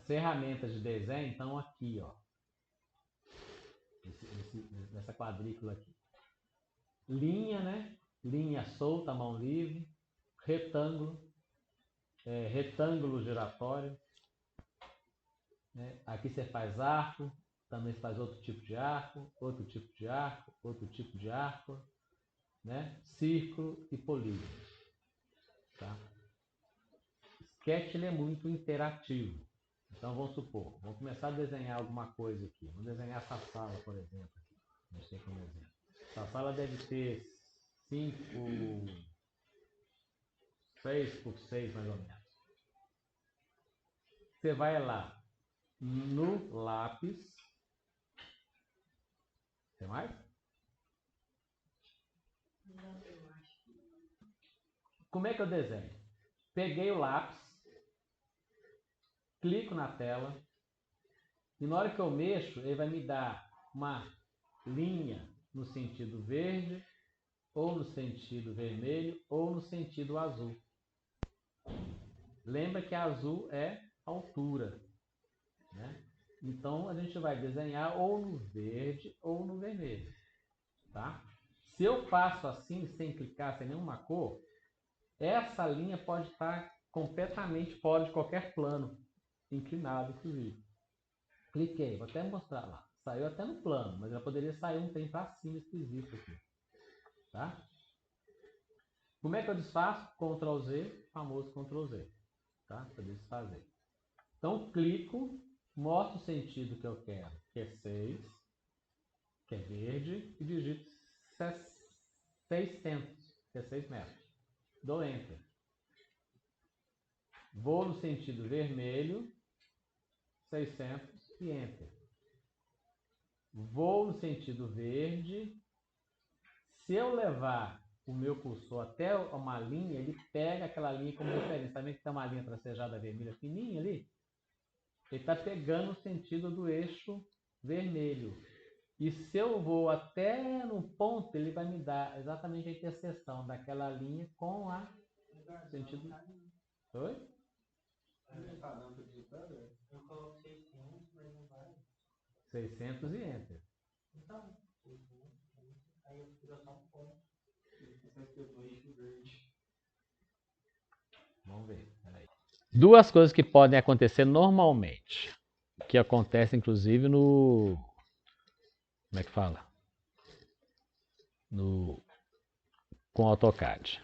As ferramentas de desenho estão aqui, ó. Nessa quadrícula aqui. Linha, né? Linha solta, mão livre. Retângulo. Retângulo giratório. Né? Aqui você faz arco. Também você faz outro tipo de arco. Outro tipo de arco. Outro tipo de arco. Né? Círculo e polígono. Tá? Sketch ele é muito interativo. Então vamos supor, vamos começar a desenhar alguma coisa aqui. Vamos desenhar essa sala, por exemplo. Vamos ter como exemplo. Essa sala deve ter 6 por 6 mais ou menos. Você vai lá no lápis. Tem mais? Como é que eu desenho? Peguei o lápis, clico na tela e na hora que eu mexo, ele vai me dar uma linha no sentido verde, ou no sentido vermelho, ou no sentido azul. Lembra que azul é altura, né? Então a gente vai desenhar ou no verde ou no vermelho, tá? Se eu faço assim, sem clicar, sem nenhuma cor, essa linha pode estar completamente fora de qualquer plano, inclinado, inclusive. Cliquei, vou até mostrar lá. Saiu até no plano, mas já poderia sair um trem para cima esquisito aqui. Tá? Como é que eu desfaço? Ctrl Z, famoso Ctrl Z. Tá? Para desfazer. Então, clico, mostro o sentido que eu quero, que é 6, que é verde, e digito 600, que é 6 metros. Dou Enter. Vou no sentido vermelho, 600 e Enter. Vou no sentido verde. Se eu levar o meu cursor até uma linha, ele pega aquela linha como referência. Está vendo que tem uma linha tracejada vermelha fininha ali? Ele está pegando o sentido do eixo vermelho. E se eu vou até no ponto, ele vai me dar exatamente a interseção daquela linha com a sentido. Oi? Eu coloco 600, mas não vai. 600 e Enter. Então, 600, aí eu tiro só um ponto. Vamos ver. Peraí. Duas coisas que podem acontecer normalmente. Que acontece inclusive no... Como é que fala? Com AutoCAD.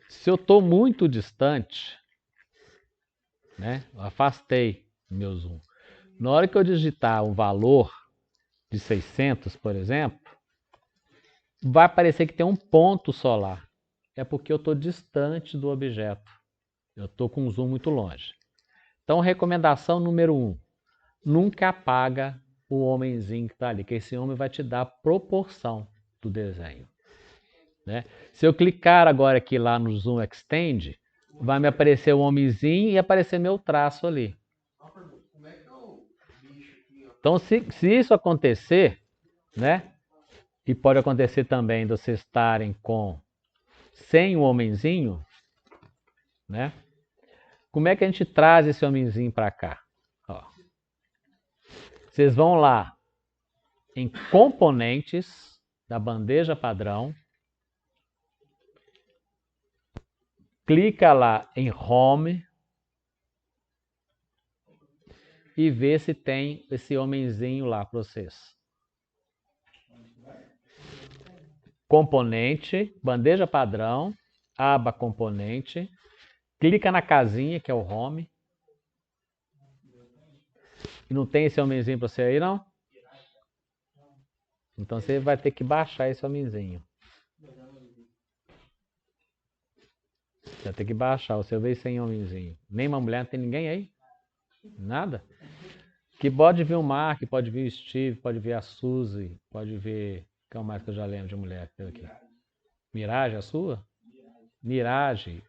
Se eu estou muito distante, né? Eu afastei meu zoom. Na hora que eu digitar um valor de 600, por exemplo, vai parecer que tem um ponto só lá. É porque eu estou distante do objeto. Eu estou com um zoom muito longe. Então, recomendação número 1. Nunca apaga o homenzinho que está ali, que esse homem vai te dar a proporção do desenho. Né? Se eu clicar agora aqui lá no Zoom Extend, vai me aparecer o homenzinho e aparecer meu traço ali. Então, se isso acontecer, né? E pode acontecer também de vocês estarem sem o homenzinho, né? Como é que a gente traz esse homenzinho para cá? Ó. Vocês vão lá em componentes da bandeja padrão, clica lá em Home e vê se tem esse homenzinho lá para vocês. Componente, bandeja padrão, aba componente, clica na casinha que é o Home. E não tem esse homenzinho para você aí, não? Então você vai ter que baixar esse homenzinho. Vai ter que baixar, você vê sem homenzinho. Nem uma mulher, não tem ninguém aí? Nada? Que pode vir o Mark, pode vir o Steve, pode vir a Suzy, pode vir... Qual mais que eu já lembro de mulher aqui? Mirage, a sua? Mirage.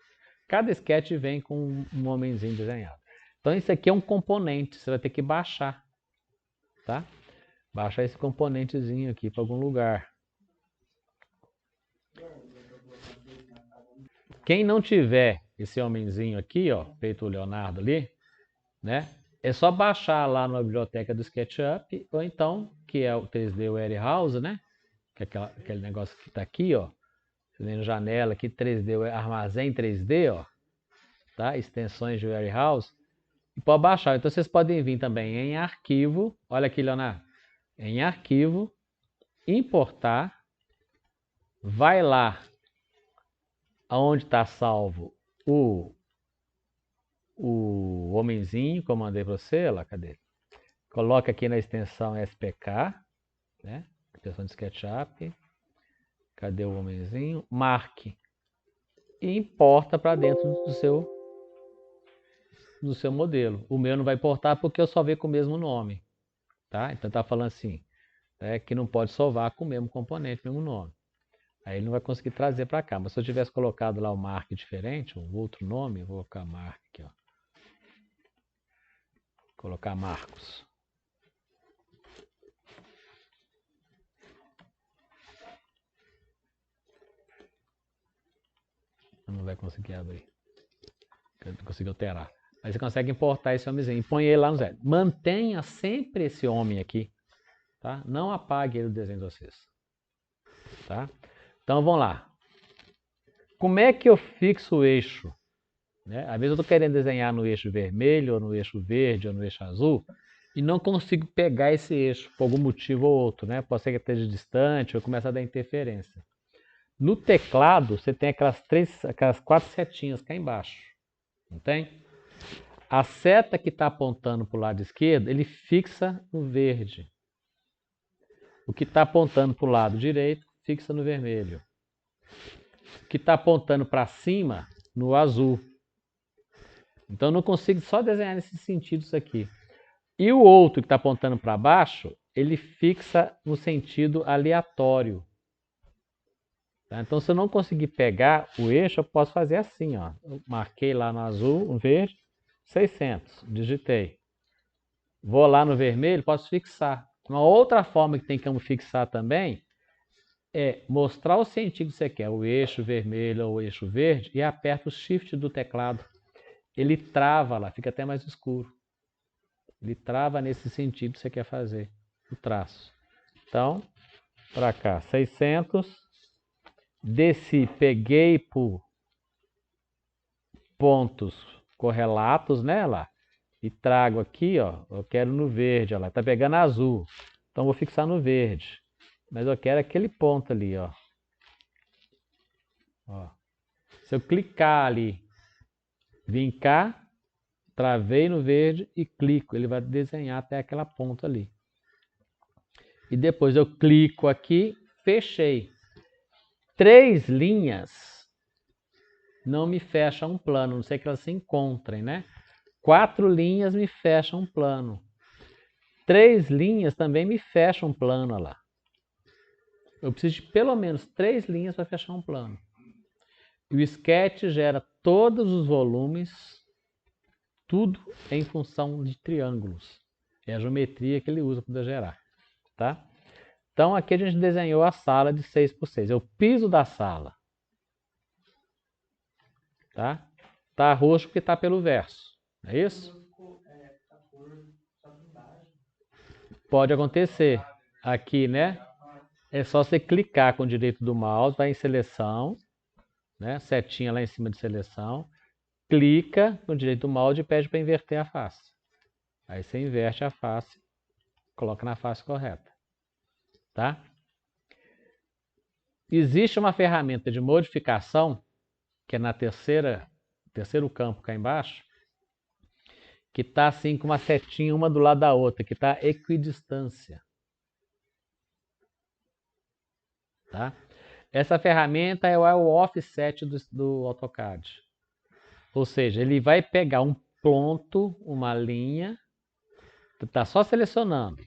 Cada sketch vem com um homenzinho desenhado. Então isso aqui é um componente, você vai ter que baixar. Tá? Baixar esse componentezinho aqui para algum lugar. Quem não tiver esse homenzinho aqui, ó, feito o Leonardo ali, né? é só baixar lá na biblioteca do SketchUp, ou então, que é o 3D Warehouse, né? Que é aquele negócio que está aqui, ó. Você vem na janela aqui, 3D, armazém 3D, ó. Tá? Extensões de Warehouse. E pode baixar. Então vocês podem vir também em arquivo. Olha aqui, Leonardo. Em arquivo, importar. Vai lá aonde está salvo o homenzinho que eu mandei para você. Lá, cadê? Coloca aqui na extensão SPK, né? Extensão de SketchUp. Cadê o homenzinho? Marque. E importa para dentro do seu modelo. O meu não vai importar porque eu só vejo com o mesmo nome. Tá? Então tá falando assim, que não pode salvar com o mesmo componente, mesmo nome. Aí ele não vai conseguir trazer para cá. Mas se eu tivesse colocado lá o mark diferente, um outro nome, eu vou colocar mark aqui, ó. Colocar Marcos. Não vai conseguir abrir. Não consegui alterar. Aí você consegue importar esse homenzinho e põe ele lá no zero. Mantenha sempre esse homem aqui. Tá? Não apague ele do desenho de vocês. Tá? Então vamos lá. Como é que eu fixo o eixo? Né? Às vezes eu estou querendo desenhar no eixo vermelho, ou no eixo verde, ou no eixo azul, e não consigo pegar esse eixo por algum motivo ou outro. Né? Pode ser que esteja distante ou começa a dar interferência. No teclado, você tem aquelas 4 setinhas cá embaixo. Não tem? A seta que está apontando para o lado esquerdo, ele fixa no verde. O que está apontando para o lado direito, fixa no vermelho. O que está apontando para cima, no azul. Então eu não consigo só desenhar nesse sentido isso aqui. E o outro que está apontando para baixo, ele fixa no sentido aleatório. Tá? Então se eu não conseguir pegar o eixo, eu posso fazer assim. Ó. Eu marquei lá no azul, no verde, 600, digitei. Vou lá no vermelho, posso fixar. Uma outra forma que tem como fixar também é mostrar o sentido que você quer, o eixo vermelho ou o eixo verde, e aperta o Shift do teclado. Ele trava lá, fica até mais escuro. Ele trava nesse sentido que você quer fazer, o traço. Então, para cá, 600. Desci, peguei por pontos correlatos, né, lá. E trago aqui, ó, eu quero no verde, ó lá, tá pegando azul. Então, vou fixar no verde. Mas eu quero aquele ponto ali, ó. Ó. Se eu clicar ali, vim cá, travei no verde e clico. Ele vai desenhar até aquela ponta ali. E depois eu clico aqui, fechei. 3 linhas não me fecham um plano, a não sei que elas se encontrem, né? 4 linhas me fecham um plano. 3 linhas também me fecham um plano, olha lá. Eu preciso de pelo menos 3 linhas para fechar um plano. E o Sketch gera todos os volumes, tudo em função de triângulos. É a geometria que ele usa para gerar. Tá? Então aqui a gente desenhou a sala de 6x6. É o piso da sala. Tá? Tá roxo porque tá pelo verso. Não é isso? Pode acontecer. Aqui, né? É só você clicar com o direito do mouse, vai em seleção, né? Setinha lá em cima de seleção. Clica com o direito do mouse e pede para inverter a face. Aí você inverte a face, coloca na face correta. Tá? Existe uma ferramenta de modificação, que é na terceiro campo cá embaixo, que está assim com uma setinha uma do lado da outra, que está equidistância. Tá? Essa ferramenta é o offset do AutoCAD. Ou seja, ele vai pegar um ponto, uma linha, está só selecionando.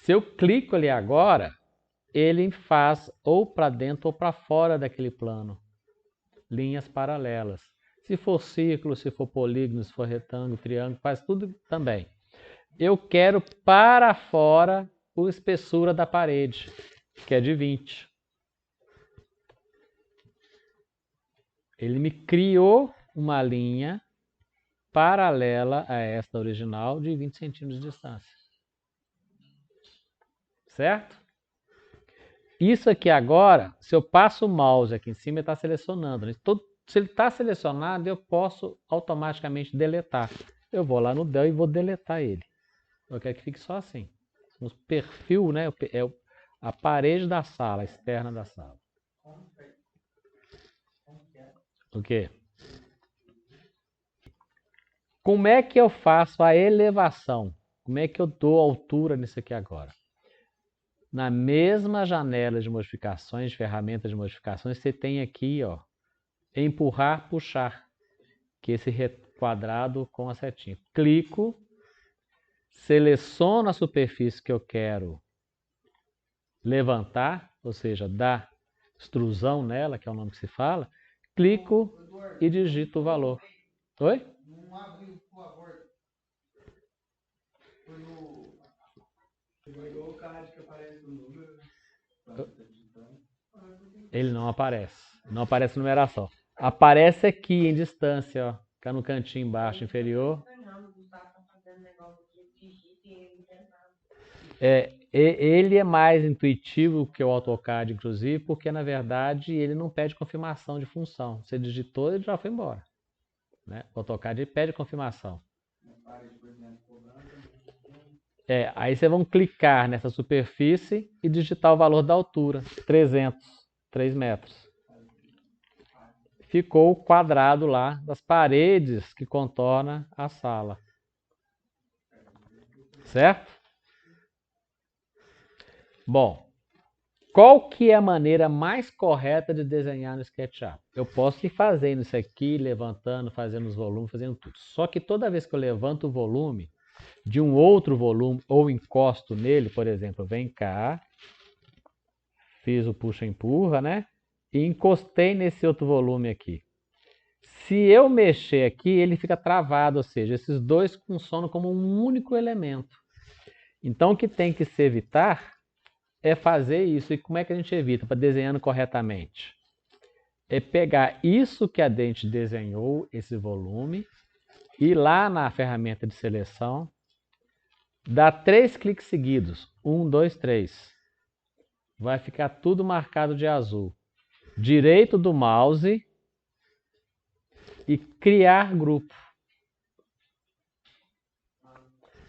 Se eu clico ali agora, ele faz ou para dentro ou para fora daquele plano. Linhas paralelas. Se for círculo, se for polígono, se for retângulo, triângulo, faz tudo também. Eu quero para fora a espessura da parede, que é de 20. Ele me criou uma linha paralela a esta original de 20 centímetros de distância. Certo? Isso aqui agora, se eu passo o mouse aqui em cima, ele está selecionando. Se ele está selecionado, eu posso automaticamente deletar. Eu vou lá no Del e vou deletar ele. Eu quero que fique só assim. O perfil, né, é a parede da sala, externa da sala. O quê? Como é que eu faço a elevação? Como é que eu dou altura nisso aqui agora? Na mesma janela de modificações, de ferramentas de modificações, você tem aqui, ó, empurrar, puxar, que é esse quadrado com a setinha. Clico, seleciono a superfície que eu quero levantar, ou seja, dar extrusão nela, que é o nome que se fala, clico e digito o valor. Oi? Não abriu, por favor. Foi igual o card que aparece no número. Ele não aparece. Não aparece numeração. Aparece aqui em distância, ó. Fica no cantinho embaixo inferior. Ele é mais intuitivo que o AutoCAD, inclusive, porque na verdade ele não pede confirmação de função. Você digitou, ele já foi embora. Né? O AutoCAD ele pede confirmação. Aí vocês vão clicar nessa superfície e digitar o valor da altura, 3 metros. Ficou o quadrado lá das paredes que contorna a sala. Certo? Bom, qual que é a maneira mais correta de desenhar no SketchUp? Eu posso ir fazendo isso aqui, levantando, fazendo os volumes, fazendo tudo. Só que toda vez que eu levanto o volume de um outro volume ou encosto nele, por exemplo, vem cá, fiz o puxa-empurra, né? E encostei nesse outro volume aqui. Se eu mexer aqui, ele fica travado, ou seja, esses dois funcionam como um único elemento. Então, o que tem que se evitar é fazer isso. E como é que a gente evita? Para desenhando corretamente. É pegar isso que a gente desenhou, esse volume, ir lá na ferramenta de seleção, dar 3 cliques seguidos. 1, 2, 3. Vai ficar tudo marcado de azul. Direito do mouse e criar grupo.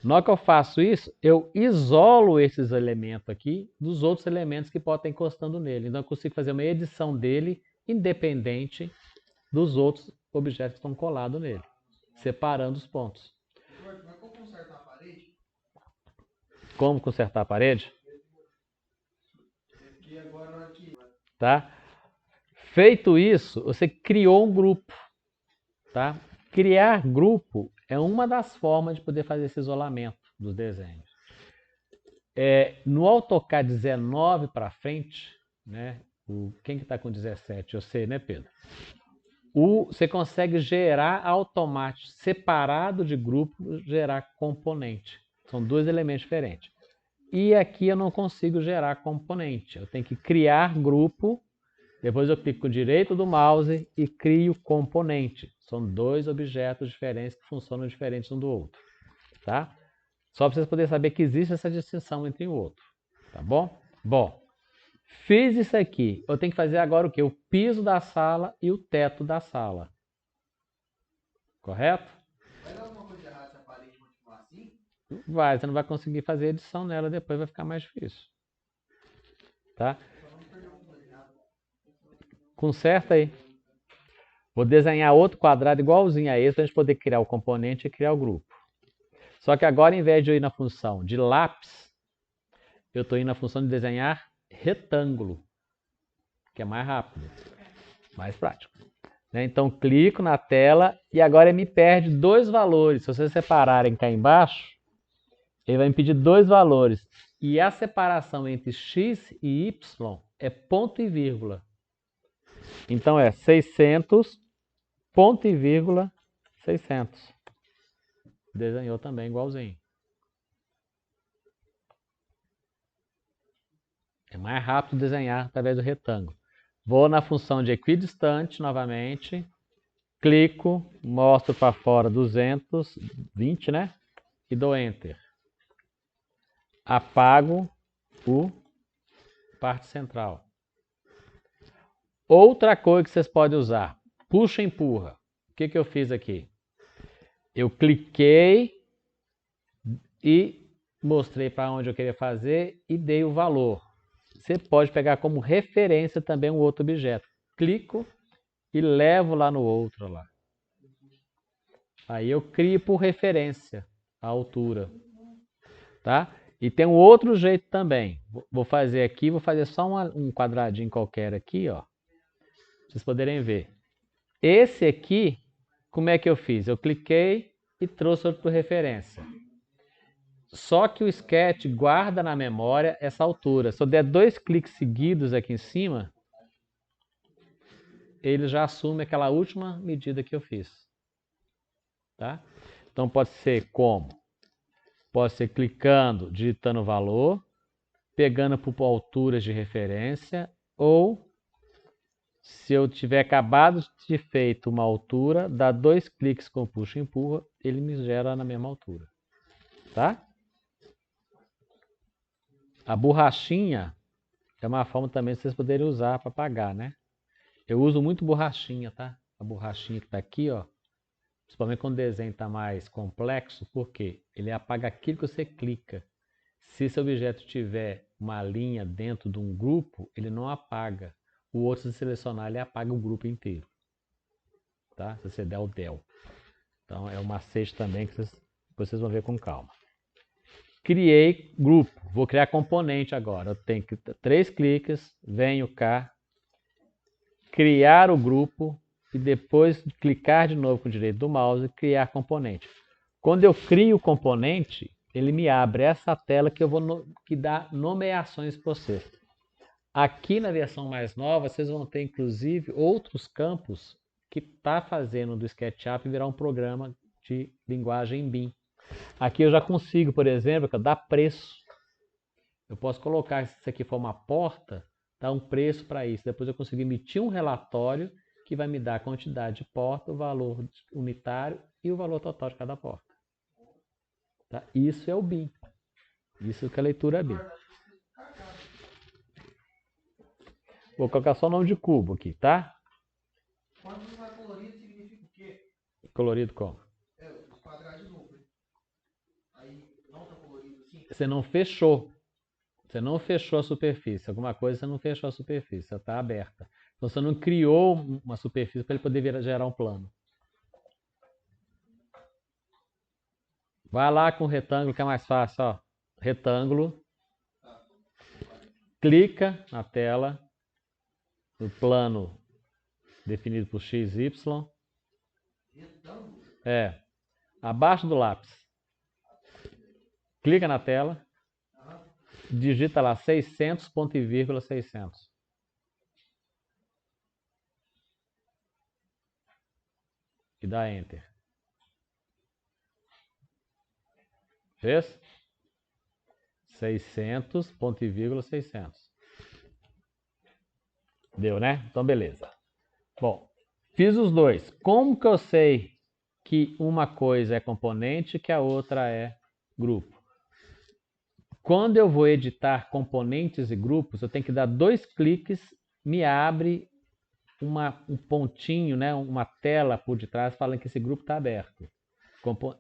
Na hora que eu faço isso, eu isolo esses elementos aqui dos outros elementos que podem estar encostando nele. Então eu consigo fazer uma edição dele independente dos outros objetos que estão colados nele, separando os pontos. Mas como consertar a parede? Como consertar a parede? Aqui agora aqui. Tá? Feito isso, você criou um grupo. Tá? Criar grupo é uma das formas de poder fazer esse isolamento dos desenhos. No AutoCAD 19 para frente, né? Quem que está com 17? Eu sei, né, Pedro? Você consegue gerar automático, separado de grupo, gerar componente. São 2 elementos diferentes. E aqui eu não consigo gerar componente. Eu tenho que criar grupo. Depois eu clico com o direito do mouse e crio componente. São 2 objetos diferentes que funcionam diferentes um do outro. Tá? Só para vocês poderem saber que existe essa distinção entre um e outro. Tá bom? Bom, fiz isso aqui. Eu tenho que fazer agora o quê? O piso da sala e o teto da sala. Correto? Vai dar alguma coisa errada se a parede continuar assim? Vai, você não vai conseguir fazer edição nela depois, vai ficar mais difícil. Tá? Conserta aí. Vou desenhar outro quadrado igualzinho a esse para a gente poder criar o componente e criar o grupo. Só que agora, em vez de eu ir na função de lápis, eu estou indo na função de desenhar retângulo, que é mais rápido, mais prático. Então, clico na tela e agora ele me perde 2 valores. Se vocês separarem cá embaixo, ele vai me pedir 2 valores. E a separação entre x e y é ponto e vírgula. Então, é 600, ponto e vírgula, 600. Desenhou também igualzinho. É mais rápido desenhar através do retângulo. Vou na função de equidistante novamente, clico, mostro para fora 220, né? E dou Enter. Apago o parte central. Outra coisa que vocês podem usar, puxa e empurra. O que eu fiz aqui? Eu cliquei e mostrei para onde eu queria fazer e dei o valor. Você pode pegar como referência também um outro objeto. Clico e levo lá no outro lá. Aí eu crio por referência a altura. Tá? E tem um outro jeito também. Vou fazer aqui, vou fazer só um quadradinho qualquer aqui, ó. Pra vocês poderem ver. Esse aqui, como é que eu fiz? Eu cliquei e trouxe outro por referência. Só que o Sketch guarda na memória essa altura. Se eu der 2 cliques seguidos aqui em cima, ele já assume aquela última medida que eu fiz. Tá? Então pode ser como? Pode ser clicando, digitando o valor, pegando por alturas de referência, ou se eu tiver acabado de feito uma altura, dá 2 cliques com puxa e empurra, ele me gera na mesma altura. Tá? A borrachinha é uma forma também de vocês poderem usar para apagar, né? Eu uso muito borrachinha, tá? A borrachinha que está aqui, ó. Principalmente quando o desenho está mais complexo, porque ele apaga aquilo que você clica. Se esse objeto tiver uma linha dentro de um grupo, ele não apaga. O outro, se selecionar, ele apaga o grupo inteiro. Tá? Se você der o del. Então é um macete também que vocês vão ver com calma. Criei grupo. Vou criar componente agora. Eu tenho 3 cliques, venho cá, criar o grupo e depois clicar de novo com o direito do mouse e criar componente. Quando eu crio o componente, ele me abre essa tela que eu vou que dá nomeações para você. Aqui na versão mais nova, vocês vão ter inclusive outros campos que está fazendo do SketchUp virar um programa de linguagem BIM. Aqui eu já consigo, por exemplo, dar preço. Eu posso colocar, se isso aqui for uma porta, dar um preço para isso. Depois eu consigo emitir um relatório que vai me dar a quantidade de porta, o valor unitário e o valor total de cada porta. Tá? Isso é o BIM. Isso que é a leitura BIM. Vou colocar só o nome de cubo aqui, tá? Quando não é colorido, significa o quê? Colorido como? É, os quadrados de novo. Aí não tá colorido assim. Você não fechou. Você não fechou a superfície. Alguma coisa você não fechou a superfície. Ela está aberta. Então você não criou uma superfície para ele poder gerar um plano. Vai lá com o retângulo que é mais fácil. Ó. Retângulo. Clica na tela. No plano definido por x, y. É. Abaixo do lápis. Clica na tela. Digita lá 600, ponto e vírgula 600. E dá Enter. Fez? 600, ponto e vírgula 600. Deu, né? Então, beleza. Bom, fiz os dois. Como que eu sei que uma coisa é componente e que a outra é grupo? Quando eu vou editar componentes e grupos, eu tenho que dar 2 cliques, me abre um pontinho, né, uma tela por detrás falando que esse grupo está aberto.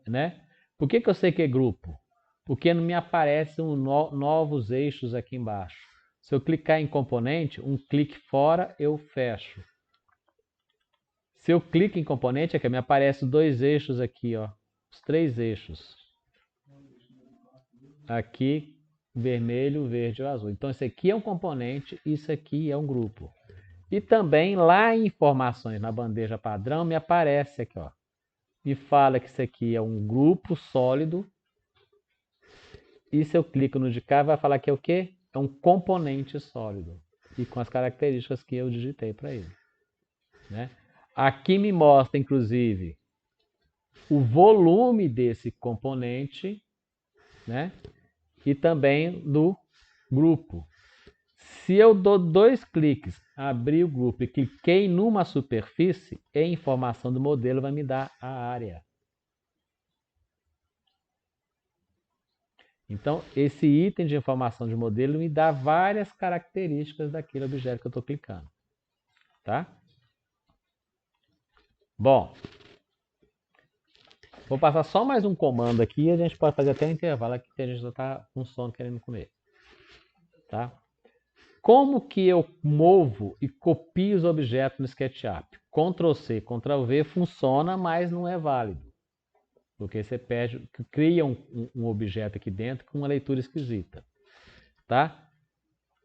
Né? Por que eu sei que é grupo? Porque não me aparecem novos eixos aqui embaixo. Se eu clicar em componente, um clique fora, eu fecho. Se eu clico em componente, aqui me aparecem 2 eixos aqui, ó, os 3 eixos. Aqui, vermelho, verde e azul. Então, esse aqui é um componente, isso aqui é um grupo. E também lá em informações na bandeja padrão, me aparece aqui, ó. Me fala que isso aqui é um grupo sólido. E se eu clico no de cá, vai falar que é o quê? É um componente sólido. E com as características que eu digitei para ele. Né? Aqui me mostra, inclusive, o volume desse componente, né? E também do grupo. Se eu dou 2 cliques, abri o grupo e cliquei numa superfície, a informação do modelo vai me dar a área. Então, esse item de informação de modelo me dá várias características daquele objeto que eu estou clicando. Tá? Bom, vou passar só mais um comando aqui e a gente pode fazer até um intervalo aqui que a gente já está com sono querendo comer. Tá? Como que eu movo e copio os objetos no SketchUp? Ctrl+C, Ctrl+V funciona, mas não é válido. Porque você cria um objeto aqui dentro com uma leitura esquisita. Tá?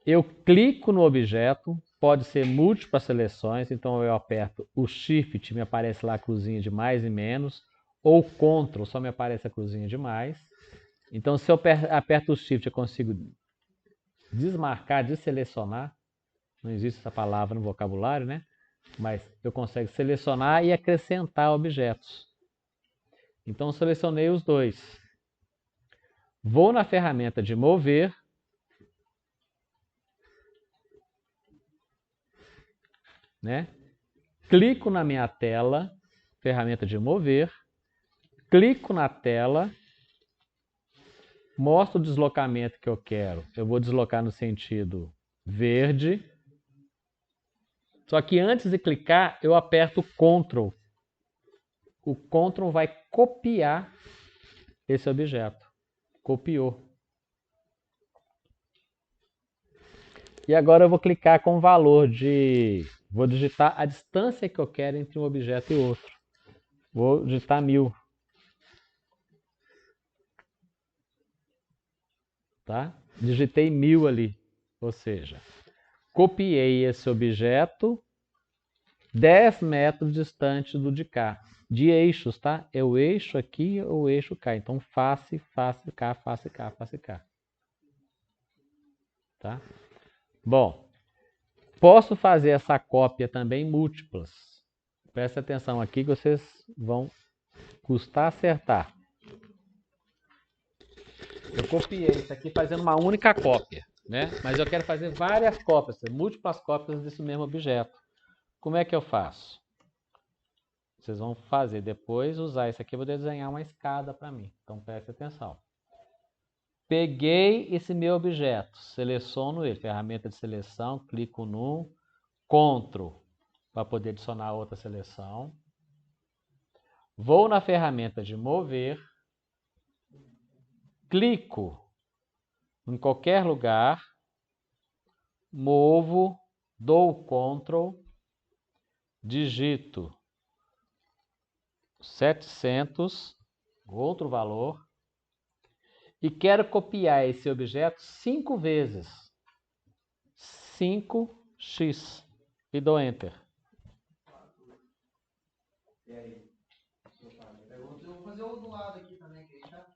Eu clico no objeto, pode ser múltiplas seleções, então eu aperto o Shift, me aparece lá a cruzinha de mais e menos, ou Ctrl, só me aparece a cruzinha de mais. Então se eu aperto o Shift, eu consigo desmarcar, desselecionar, não existe essa palavra no vocabulário, né? Mas eu consigo selecionar e acrescentar objetos. Então selecionei os dois. Vou na ferramenta de mover, né? Clico na minha tela, ferramenta de mover, clico na tela, mostro o deslocamento que eu quero. Eu vou deslocar no sentido verde. Só que antes de clicar, eu aperto Ctrl. O Ctrl vai copiar esse objeto. Copiou. E agora eu vou clicar com o valor de... Vou digitar a distância que eu quero entre um objeto e outro. Vou digitar 1000. Tá? Digitei 1000 ali. Ou seja, copiei esse objeto 10 metros distante do de cá. De eixos, tá? É o eixo aqui ou o eixo cá. Então, face, face cá, face cá, face cá. Tá? Bom, posso fazer essa cópia também múltiplas. Preste atenção aqui que vocês vão custar acertar. Eu copiei isso aqui fazendo uma única cópia, né? Mas eu quero fazer várias cópias, múltiplas cópias desse mesmo objeto. Como é que eu faço? Vocês vão fazer depois, usar isso aqui, eu vou desenhar uma escada para mim. Então preste atenção. Peguei esse meu objeto, seleciono ele, ferramenta de seleção, clico no Ctrl para poder adicionar outra seleção. Vou na ferramenta de mover, clico em qualquer lugar, movo, dou o Ctrl, digito 700, outro valor, e quero copiar esse objeto 5 vezes. 5x. E dou Enter. Eu vou fazer o do lado aqui também, tá?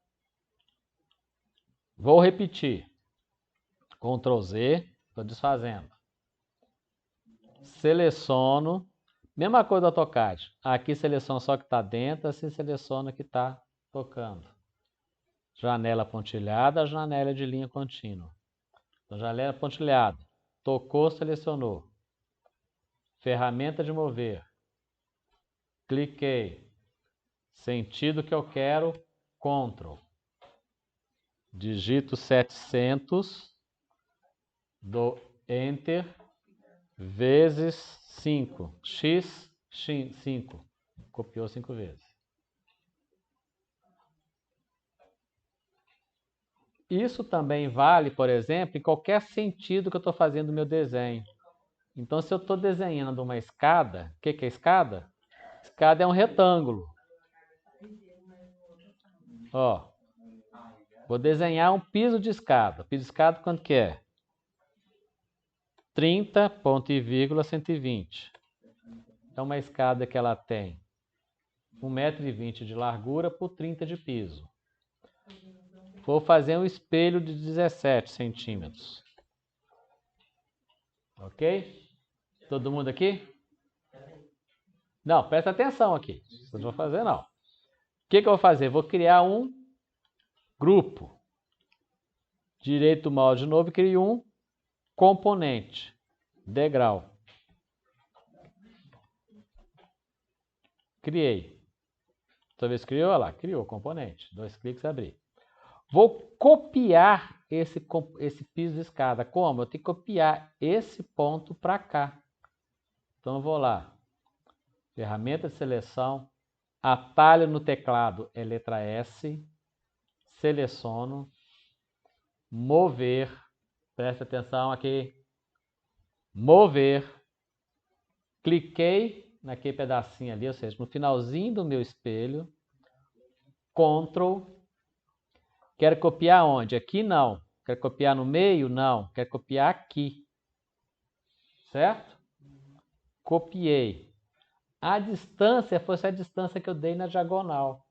Vou repetir. Ctrl Z, estou desfazendo. Seleciono. Mesma coisa do AutoCAD. Aqui seleciono só o que está dentro, assim seleciono o que está tocando. Janela pontilhada, janela de linha contínua. Então, janela pontilhada. Tocou, selecionou. Ferramenta de mover. Cliquei. Sentido que eu quero, Ctrl. Digito 700. Dou Enter. Vezes 5. X, 5. Copiou 5 vezes. Isso também vale, por exemplo, em qualquer sentido que eu estou fazendo o meu desenho. Então, se eu estou desenhando uma escada, o que é escada? Escada é um retângulo. Ó, vou desenhar um piso de escada. Piso de escada quanto que é? 30, ponto e vírgula, 120. É uma escada que ela tem 1,20 m de largura por 30 de piso. Vou fazer um espelho de 17 centímetros. Ok? Todo mundo aqui? Não, presta atenção aqui. Vocês não vão fazer, não. O que eu vou fazer? Vou criar um grupo. Direito mouse de novo e crio um componente, degrau. Criei. Toda vez criou, olha lá, criou componente. 2 cliques, abrir. Vou copiar esse piso de escada. Como? Eu tenho que copiar esse ponto para cá. Então, eu vou lá. Ferramenta de seleção. Atalho no teclado é letra S. Seleciono. Mover. Presta atenção aqui. Mover. Cliquei naquele pedacinho ali, ou seja, no finalzinho do meu espelho. Ctrl. Quero copiar onde? Aqui não. Quero copiar no meio? Não. Quero copiar aqui. Certo? Copiei. A distância fosse a distância que eu dei na diagonal.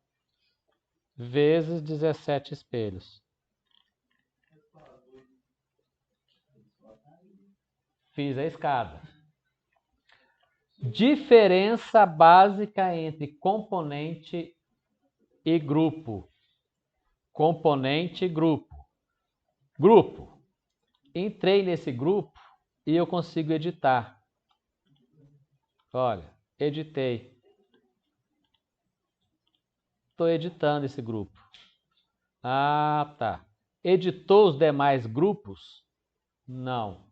Vezes 17 espelhos. Fiz a escada. Diferença básica entre componente e grupo. Componente e grupo. Grupo. Entrei nesse grupo e eu consigo editar. Olha, editei. Estou editando esse grupo. Ah, tá. Editou os demais grupos? Não.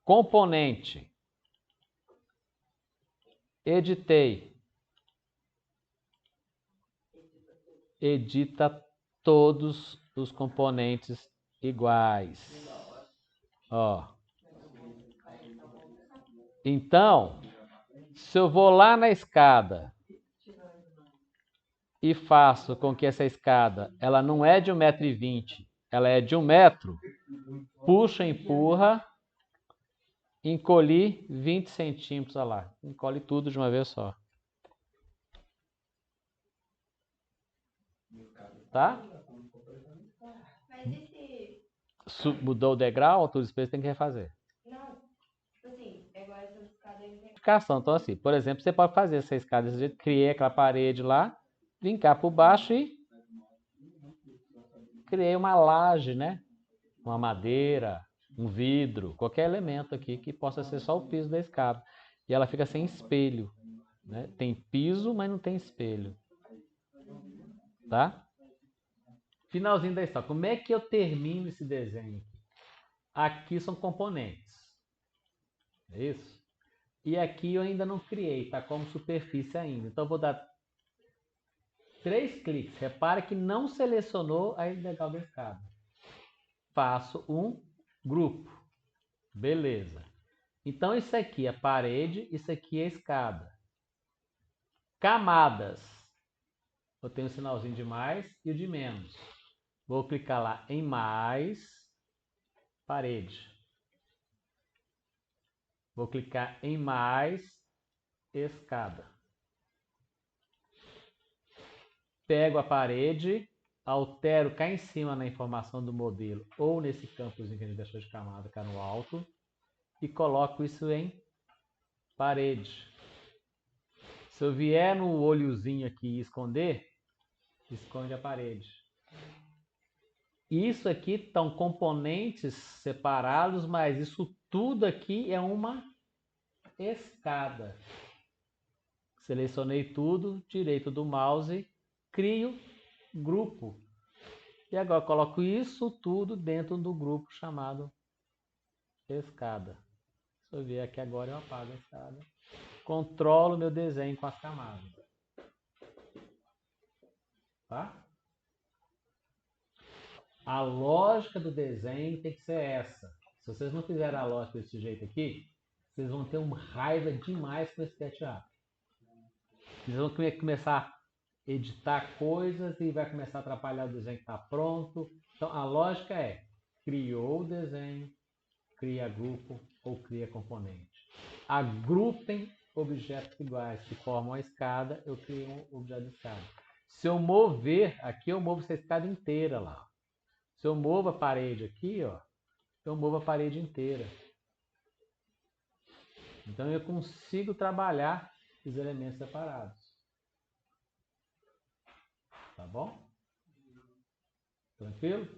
Componente. Editei. Edita todos os componentes iguais. Ó. Então, se eu vou lá na escada e faço com que essa escada, ela não é de 1,20 m, ela é de 1 metro, puxa, empurra, encolhi 20 centímetros, olha lá, encolhe tudo de uma vez só. Tá? Mudou o degrau, altura de espelho, tem que refazer. Não, tipo assim, agora essa escada aí tem... Então, assim, por exemplo, você pode fazer essa escada desse jeito, criei aquela parede lá, vim cá por baixo e criei uma laje, né? Uma madeira, um vidro, qualquer elemento aqui que possa ser só o piso da escada. E ela fica sem espelho, né? Tem piso, mas não tem espelho. Tá? Finalzinho da história. Como é que eu termino esse desenho? Aqui são componentes. É isso? E aqui eu ainda não criei, tá como superfície ainda. Então eu vou dar 3 cliques. Repara que não selecionou a legal da escada. Faço um grupo. Beleza. Então isso aqui é parede, isso aqui é escada. Camadas. Eu tenho o sinalzinho de mais e o de menos. Vou clicar lá em mais, parede. Vou clicar em mais, escada. Pego a parede, altero cá em cima na informação do modelo ou nesse campozinho que a gente deixou de camada cá no alto e coloco isso em parede. Se eu vier no olhozinho aqui e esconder, esconde a parede. Isso aqui estão componentes separados, mas isso tudo aqui é uma escada. Selecionei tudo, direito do mouse, crio grupo. E agora coloco isso tudo dentro do grupo chamado escada. Se eu vier aqui agora, eu apago a escada. Controlo meu desenho com as camadas. Tá? A lógica do desenho tem que ser essa. Se vocês não fizerem a lógica desse jeito aqui, vocês vão ter uma raiva demais com esse SketchUp. Vocês vão começar a editar coisas e vai começar a atrapalhar o desenho que está pronto. Então a lógica é, criou o desenho, cria grupo ou cria componente. Agrupem objetos iguais que formam a escada, eu crio um objeto de escada. Se eu mover, aqui eu movo essa escada inteira lá. Se eu movo a parede aqui, ó, eu movo a parede inteira. Então eu consigo trabalhar os elementos separados. Tá bom? Tranquilo?